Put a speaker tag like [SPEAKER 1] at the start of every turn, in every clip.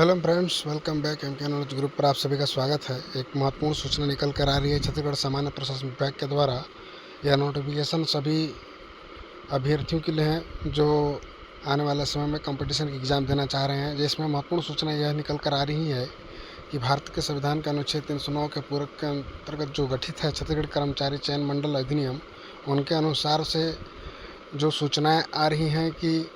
[SPEAKER 1] Hello friends, welcome back M K knowledge group पर आप सभी का स्वागत है। एक महत्वपूर्ण सूचना निकल कर आ रही है छत्तीसगढ़ सामान्य प्रशासन विभाग के द्वारा। यह नोटिफिकेशन सभी अभ्यर्थियों के लिए है जो आने वाले समय में कंपटीशन की एग्ज़ाम देना चाह रहे हैं। जिसमें महत्वपूर्ण सूचना यह निकल कर आ रही है कि भारत के संविधान के अनुच्छेद 309 के पूरक के अंतर्गत जो गठित है छत्तीसगढ़ कर्मचारी चयन मंडल अधिनियम, उनके अनुसार से जो सूचनाएँ आ रही हैं कि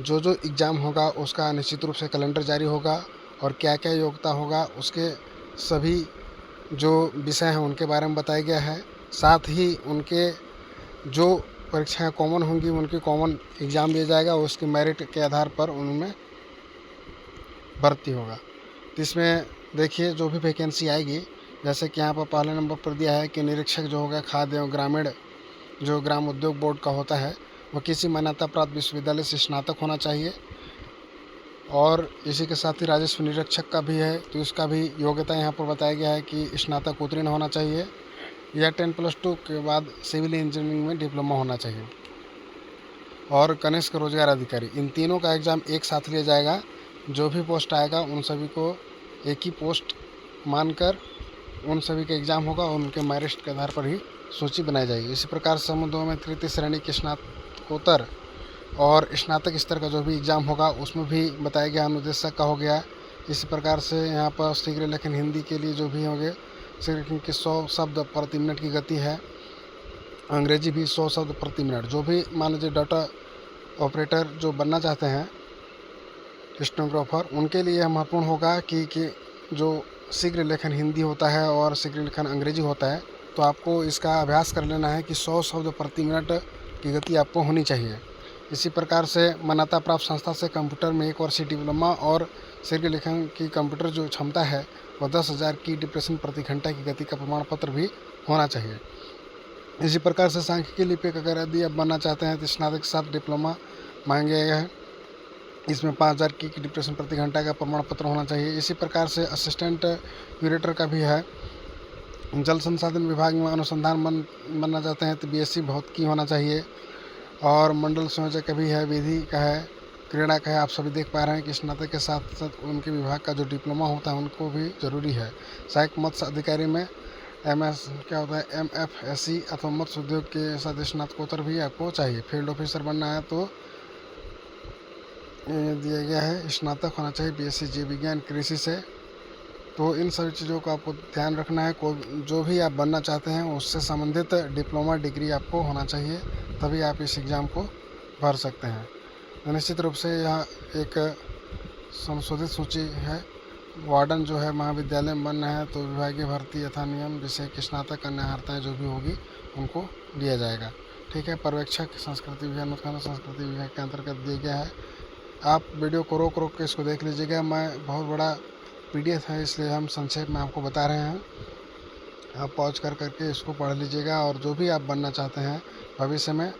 [SPEAKER 1] जो एग्ज़ाम होगा उसका निश्चित रूप से कैलेंडर जारी होगा और क्या क्या योग्यता होगा उसके सभी जो विषय हैं उनके बारे में बताया गया है। साथ ही उनके जो परीक्षाएं कॉमन होंगी उनकी कॉमन एग्ज़ाम लिया जाएगा और उसकी मेरिट के आधार पर उनमें भर्ती होगा। तो इसमें देखिए जो भी वैकेंसी आएगी, जैसे कि यहाँ पर पहले नंबर पर दिया है कि निरीक्षक जो होगा खाद्य एवं ग्रामीण जो ग्राम उद्योग बोर्ड का होता है वह किसी मान्यता प्राप्त विश्वविद्यालय से स्नातक होना चाहिए। और इसी के साथ ही राजस्व निरीक्षक का भी है, तो इसका भी योग्यता यहाँ पर बताया गया है कि स्नातक उत्तीर्ण होना चाहिए या 10+2 के बाद सिविल इंजीनियरिंग में डिप्लोमा होना चाहिए। और कनिष्ठ रोजगार अधिकारी, इन तीनों का एग्ज़ाम एक साथ लिया जाएगा। जो भी पोस्ट आएगा उन सभी को एक ही पोस्ट मानकर उन सभी का एग्ज़ाम होगा और उनके मेरिट के आधार पर ही सूची बनाई जाएगी। इसी प्रकार समूह 2 में तृतीय श्रेणी के स्नातकोत्तर और स्नातक स्तर का जो भी एग्ज़ाम होगा उसमें भी बताया गया, अनुदेशक का हो गया। इसी प्रकार से यहाँ पर शीघ्र लेखन हिंदी के लिए जो भी होंगे शीघ्र लेखन के 100 शब्द प्रति मिनट की गति है। अंग्रेजी भी 100 शब्द प्रति मिनट। जो भी मान लीजिए डाटा ऑपरेटर जो बनना चाहते हैं स्टेनोग्राफर, उनके लिए महत्वपूर्ण होगा कि जो शीघ्र लेखन हिंदी होता है और शीघ्र लेखन अंग्रेजी होता है, तो आपको इसका अभ्यास कर लेना है कि 100 शब्द प्रति मिनट की गति आपको होनी चाहिए। इसी प्रकार से मान्यता प्राप्त संस्था से कंप्यूटर में 1 वर्षीय डिप्लोमा और शीघ्र लेखन की कंप्यूटर जो क्षमता है वह 10,000 की डिप्रेशन प्रति घंटा की गति का प्रमाण पत्र भी होना चाहिए। इसी प्रकार से सांख्यिकी लिपिक अगर यदि आप बनना चाहते हैं तो स्नातक के साथ डिप्लोमा मांगे गए हैं। इसमें 5,000 की डिप्रेशन प्रति घंटा का प्रमाण पत्र होना चाहिए। इसी प्रकार से असिस्टेंट क्यूरेटर का भी है। जल संसाधन विभाग में अनुसंधान बनना चाहते हैं तो BSc भौतिकी होना चाहिए। और मंडल संयोजक का भी है, विधि का है, क्रीड़ा का है। आप सभी देख पा रहे हैं कि स्नातक के साथ साथ उनके विभाग का जो डिप्लोमा होता है उनको भी ज़रूरी है। सहायक मत्स्य अधिकारी में MS क्या होता है, MFSC अथवा मत्स्य उद्योग के साथ स्नातकोत्तर भी आपको चाहिए। फील्ड ऑफिसर बनना है तो दिया गया है स्नातक होना चाहिए BSc जीव विज्ञान कृषि से। तो इन सभी चीज़ों को आपको ध्यान रखना है। जो भी आप बनना चाहते हैं उससे संबंधित डिप्लोमा डिग्री आपको होना चाहिए, तभी आप इस एग्ज़ाम को भर सकते हैं। तो निश्चित रूप से यह एक संशोधित सूची है। वार्डन जो है महाविद्यालय में बनना है तो विभागीय भर्ती यथा नियम विषय की स्नातक अन्य अर्हताएँ जो भी होगी उनको दिया जाएगा। ठीक है। पर्यवेक्षक संस्कृति विभाग उत्खनन संस्कृति विभाग के अंतर्गत दिया गया है। आप वीडियो को रोक के इसको देख लीजिएगा। मैं बहुत बड़ा PDF है इसलिए हम संक्षेप में आपको बता रहे हैं। आप पॉज करके इसको पढ़ लीजिएगा। और जो भी आप बनना चाहते हैं भविष्य में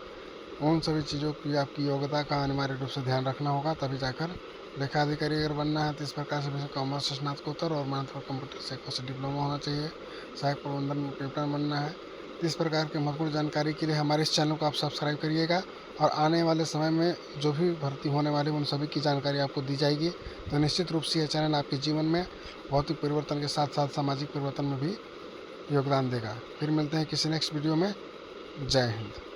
[SPEAKER 1] उन सभी चीज़ों की आपकी योग्यता का अनिवार्य रूप से ध्यान रखना होगा, तभी जाकर लेखा अधिकारी अगर बनना है तो इस प्रकार से कॉमर्स से स्नातकोत्तर और मानव कंप्यूटर से 1 वर्ष डिप्लोमा होना चाहिए। सहायक प्रबंधन कैप्टन बनना है। इस प्रकार की महत्वपूर्ण जानकारी के लिए हमारे इस चैनल को आप सब्सक्राइब करिएगा और आने वाले समय में जो भी भर्ती होने वाली उन सभी की जानकारी आपको दी जाएगी। तो निश्चित रूप से यह चैनल आपके जीवन में भौतिक परिवर्तन के साथ साथ सामाजिक परिवर्तन में भी योगदान देगा। फिर मिलते हैं किसी नेक्स्ट वीडियो में। जय हिंद।